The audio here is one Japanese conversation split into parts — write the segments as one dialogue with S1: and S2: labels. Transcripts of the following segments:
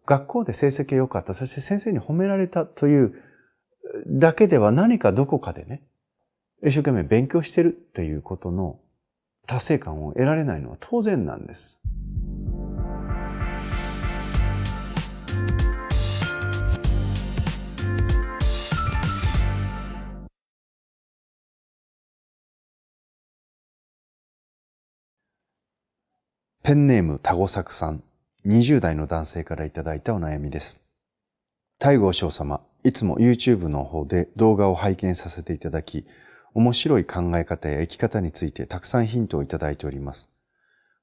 S1: 学校で成績が良かった、そして先生に褒められたというだけでは何かどこかでね、一生懸命勉強してるということの達成感を得られないのは当然なんです。ペンネームタゴサクさん、20代の男性からいただいたお悩みです。西郷翔様、いつも YouTube の方で動画を拝見させていただき、面白い考え方や生き方についてたくさんヒントをいただいております。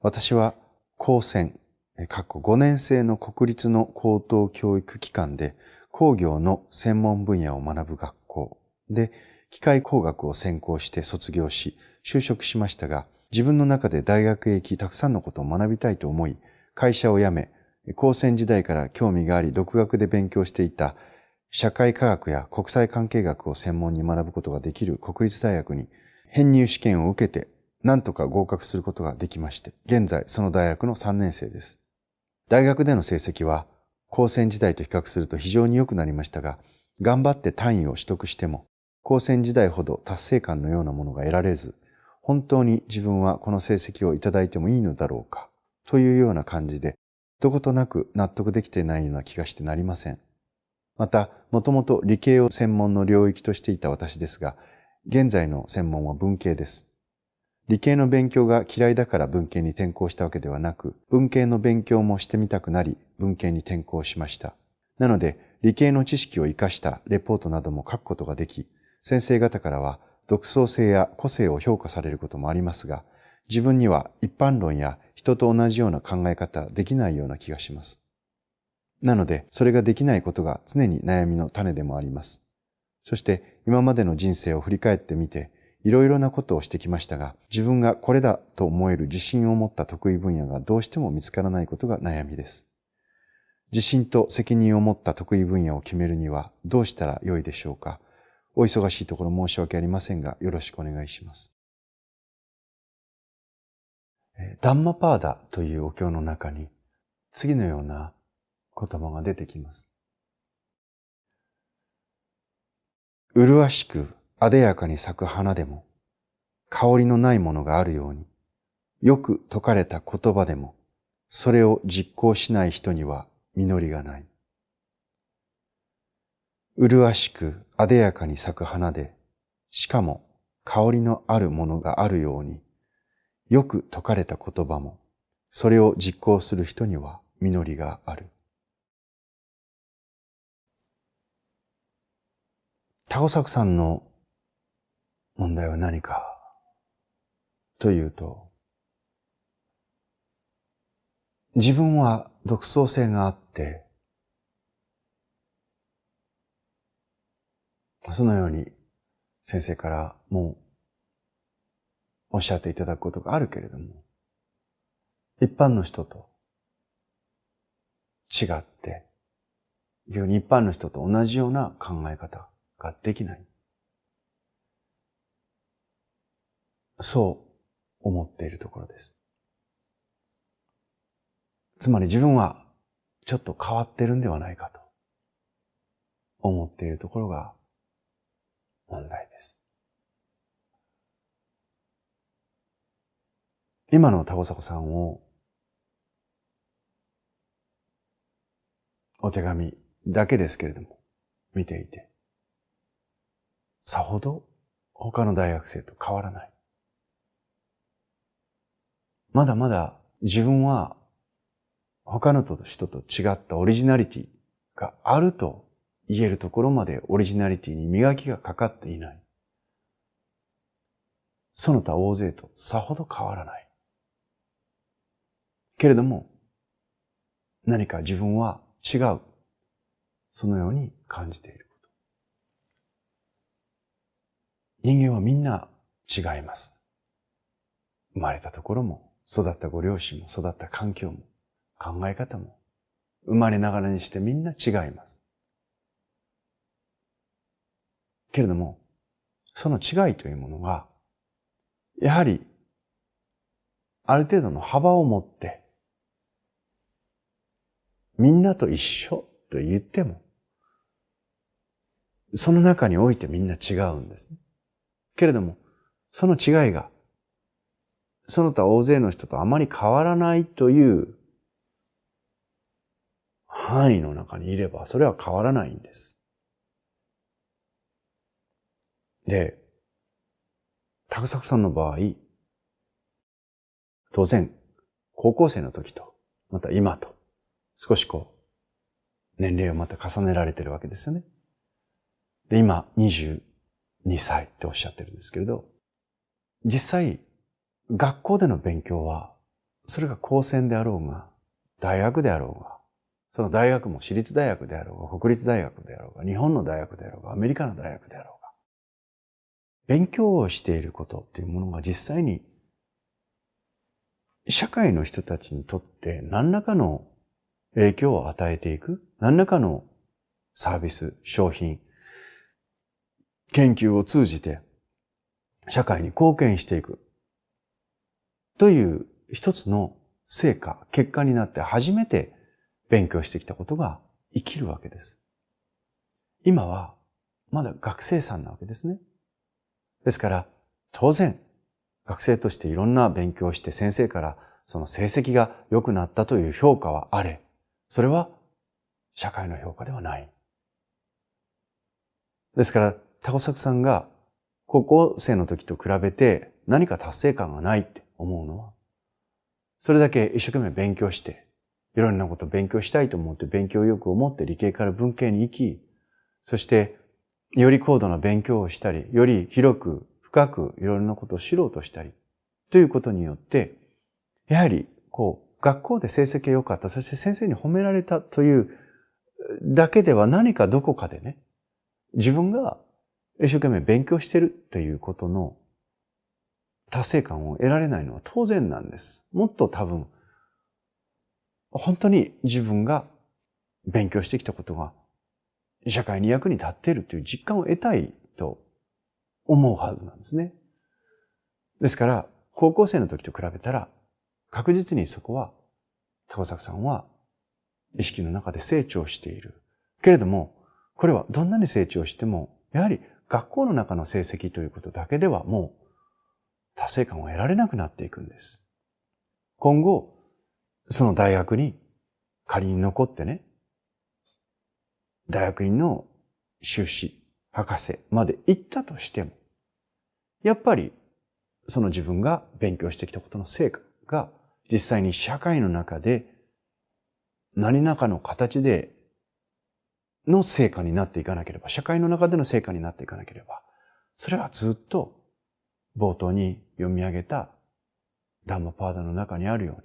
S1: 私は高専、5年生の国立の高等教育機関で工業の専門分野を学ぶ学校で機械工学を専攻して卒業し就職しましたが、自分の中で大学へ行きたくさんのことを学びたいと思い、会社を辞め、高専時代から興味があり独学で勉強していた社会科学や国際関係学を専門に学ぶことができる国立大学に編入試験を受けてなんとか合格することができまして、現在その大学の3年生です。大学での成績は高専時代と比較すると非常に良くなりましたが、頑張って単位を取得しても高専時代ほど達成感のようなものが得られず、本当に自分はこの成績をいただいてもいいのだろうかというような感じで、どことなく納得できていないような気がしてなりません。また、もともと理系を専門の領域としていた私ですが、現在の専門は文系です。理系の勉強が嫌いだから文系に転校したわけではなく、文系の勉強もしてみたくなり、文系に転校しました。なので、理系の知識を生かしたレポートなども書くことができ、先生方からは独創性や個性を評価されることもありますが、自分には一般論や人と同じような考え方できないような気がします。なので、それができないことが常に悩みの種でもあります。そして今までの人生を振り返ってみて、いろいろなことをしてきましたが、自分がこれだと思える自信を持った得意分野がどうしても見つからないことが悩みです。自信と責任を持った得意分野を決めるにはどうしたらよいでしょうか。お忙しいところ申し訳ありませんが、よろしくお願いします。ダンマパーダというお経の中に次のような言葉が出てきます。麗しく艶やかに咲く花でも、香りのないものがあるように、よく説かれた言葉でも、それを実行しない人には実りがない。麗しく艶やかに咲く花で、しかも香りのあるものがあるように、よく説かれた言葉も、それを実行する人には実りがある。タゴサクさんの問題は何かというと、自分は独創性があって、そのように先生からもおっしゃっていただくことがあるけれども、一般の人と違って、逆に一般の人と同じような考え方ができない。そう思っているところです。つまり自分はちょっと変わってるんではないかと思っているところが問題です。今のタゴサコさんをお手紙だけですけれども見ていて、さほど他の大学生と変わらない。まだまだ自分は他の人と違ったオリジナリティがあると言えるところまでオリジナリティに磨きがかかっていない。その他大勢とさほど変わらない。けれども、何か自分は違う。そのように感じていること。人間はみんな違います。生まれたところも、育ったご両親も、育った環境も、考え方も、生まれながらにしてみんな違います。けれども、その違いというものが、やはり、ある程度の幅を持って、みんなと一緒と言っても、その中においてみんな違うんですね。けれども、その違いが、その他大勢の人とあまり変わらないという範囲の中にいれば、それは変わらないんです。で、タグサクさんの場合、当然、高校生の時と、また今と、少し年齢をまた重ねられてるわけですよね。で、今、22歳っておっしゃってるんですけれど、実際、学校での勉強は、それが高専であろうが、大学であろうが、その大学も私立大学であろうが、国立大学であろうが、日本の大学であろうが、アメリカの大学であろうが、勉強をしていることっていうものが実際に、社会の人たちにとって何らかの影響を与えていく、何らかのサービス、商品、研究を通じて社会に貢献していくという一つの成果、結果になって初めて勉強してきたことが生きるわけです。今はまだ学生さんなわけですね。ですから当然学生としていろんな勉強をして先生からその成績が良くなったという評価はあれ、それは社会の評価ではない。ですからタコサクさんが高校生の時と比べて何か達成感がないって思うのは、それだけ一生懸命勉強して、いろんなことを勉強したいと思って勉強欲を持って理系から文系に行き、そしてより高度な勉強をしたり、より広く深くいろんなことを知ろうとしたり、ということによって、やはり学校で成績が良かった、そして先生に褒められたというだけでは何かどこかでね、自分が一生懸命勉強してるということの達成感を得られないのは当然なんです。もっと多分、本当に自分が勉強してきたことが社会に役に立っているという実感を得たいと思うはずなんですね。ですから、高校生の時と比べたら、確実にそこは、タコサクさんは意識の中で成長している。けれども、これはどんなに成長しても、やはり学校の中の成績ということだけではもう達成感を得られなくなっていくんです。今後、その大学に仮に残ってね、大学院の修士、博士まで行ったとしても、やっぱりその自分が勉強してきたことの成果が実際に社会の中で何らかの形での成果になっていかなければ、社会の中での成果になっていかなければ、それはずっと冒頭に読み上げたダンマパーダの中にあるよう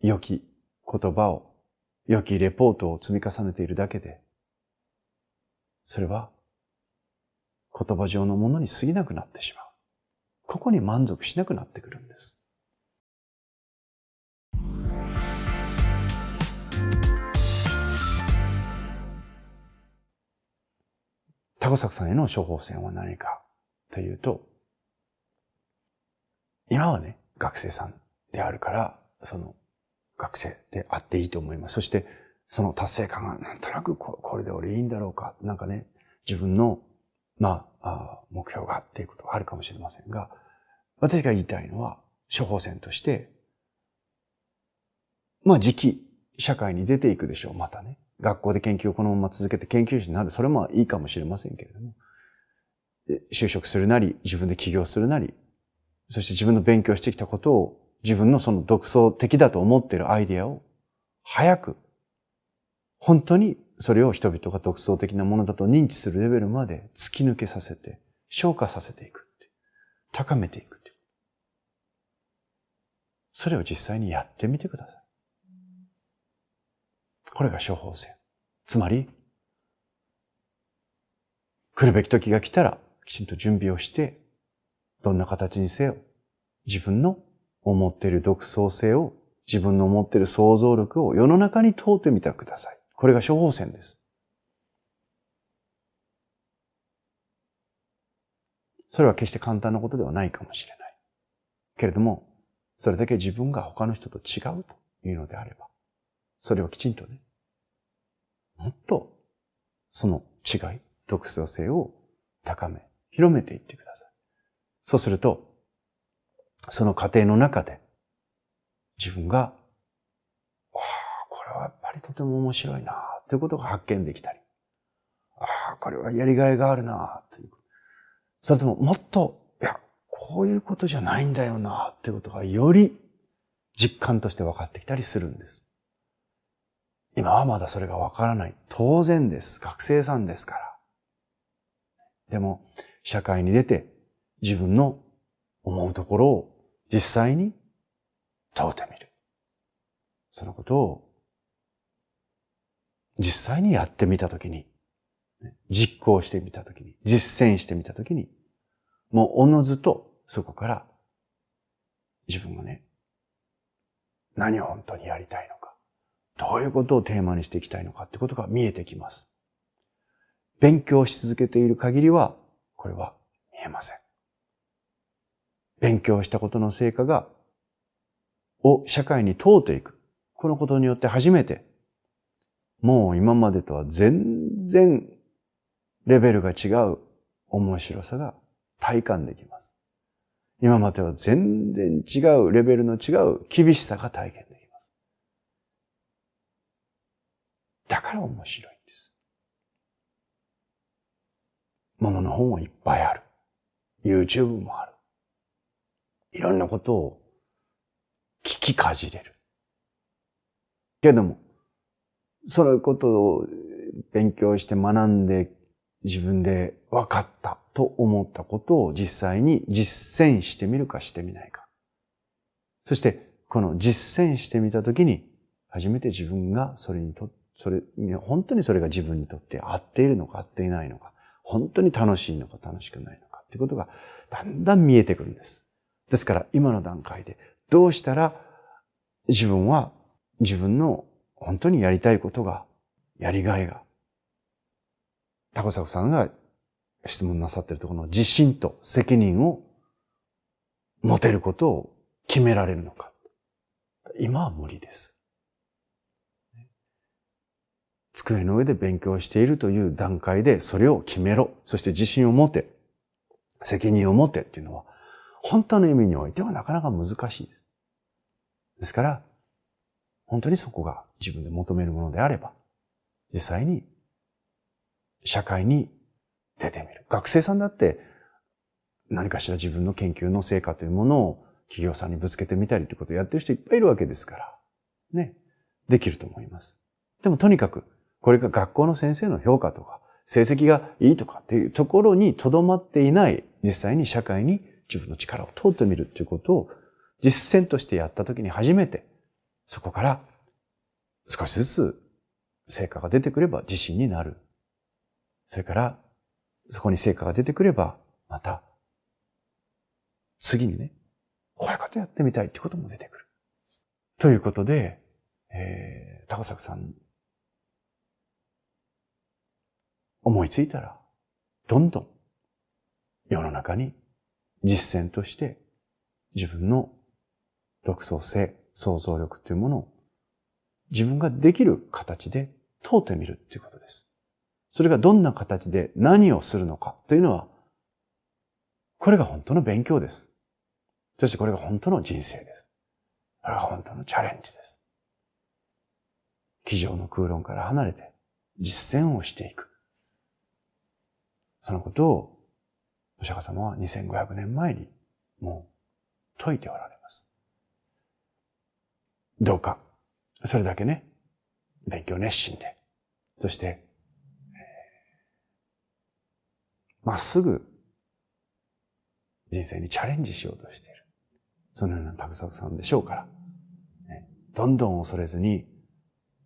S1: に、良き言葉を、良きレポートを積み重ねているだけで、それは言葉上のものに過ぎなくなってしまう。ここに満足しなくなってくるんです。タコサクさんへの処方箋は何かというと、今はね、学生さんであるから、その学生であっていいと思います。そして、その達成感がなんとなくこれで俺いいんだろうか。なんかね、自分の、目標がっていうことがあるかもしれませんが、私が言いたいのは、処方箋として、次期社会に出ていくでしょう、またね。学校で研究をこのまま続けて研究者になる。それもいいかもしれませんけれども。就職するなり、自分で起業するなり、そして自分の勉強してきたことを自分のその独創的だと思っているアイデアを早く、本当にそれを人々が独創的なものだと認知するレベルまで突き抜けさせて、昇華させていく。高めていく。それを実際にやってみてください。これが処方箋。つまり、来るべき時が来たらきちんと準備をして、どんな形にせよ、自分の思っている独創性を、自分の思っている想像力を世の中に問うてみてください。これが処方箋です。それは決して簡単なことではないかもしれない。けれども、それだけ自分が他の人と違うというのであれば、それをきちんとね、もっとその違い、独創性を高め、広めていってください。そうすると、その過程の中で自分が、これはやっぱりとても面白いなということが発見できたり、これはやりがいがあるなということ。それとももっと、こういうことじゃないんだよなということがより実感として分かってきたりするんです。今はまだそれが分からない。当然です。学生さんですから。でも、社会に出て自分の思うところを実際に問うてみる。そのことを実際にやってみたときに、実行してみたときに、実践してみたときに、もうおのずとそこから自分がね、何を本当にやりたいのか、どういうことをテーマにしていきたいのかってことが見えてきます。勉強し続けている限りは、これは見えません。勉強したことの成果を社会に問うていく。このことによって初めて、もう今までとは全然レベルが違う面白さが体感できます。今までは全然違うレベルの違う厳しさが体験できます。だから面白いんです。ものの本はいっぱいある。YouTube もある。いろんなことを聞きかじれる。けども、そのことを勉強して学んで自分で分かったと思ったことを実際に実践してみるかしてみないか。そしてこの実践してみたときに初めて自分が本当にそれが自分にとって合っているのか合っていないのか、本当に楽しいのか楽しくないのかっていうことがだんだん見えてくるんです。ですから今の段階でどうしたら自分は自分の本当にやりたいことが、やりがいが、タコサフさんが質問なさっているところの自信と責任を持てることを決められるのか。今は無理です。机の上で勉強しているという段階でそれを決めろ。そして自信を持て。責任を持てっていうのは、本当の意味においてはなかなか難しいです。ですから、本当にそこが自分で求めるものであれば、実際に社会に出てみる。学生さんだって何かしら自分の研究の成果というものを企業さんにぶつけてみたりということをやってる人いっぱいいるわけですから、ね、できると思います。でもとにかく、これが学校の先生の評価とか、成績がいいとかっていうところにとどまっていない、実際に社会に自分の力を通ってみるということを実践としてやったときに初めて、そこから少しずつ成果が出てくれば自信になる。それからそこに成果が出てくればまた次にね、こういうことやってみたいってことも出てくる。ということで、タコサクさん思いついたらどんどん世の中に実践として自分の独創性、想像力というものを自分ができる形で問うてみるということです。それがどんな形で何をするのかというのは、これが本当の勉強です。そしてこれが本当の人生です。これが本当のチャレンジです。机上の空論から離れて実践をしていく。そのことをお釈迦様は2500年前にもう説いておられます。どうか、それだけね、勉強熱心で、そして、まっすぐ人生にチャレンジしようとしている。そのようなタコサクさんでしょうから、どんどん恐れずに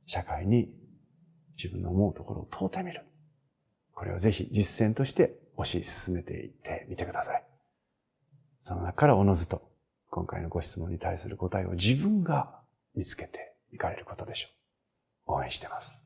S1: 社会に自分の思うところを問うてみる。これをぜひ実践として推し進めていってみてください。その中からおのずと今回のご質問に対する答えを自分が見つけていかれることでしょう。応援してます。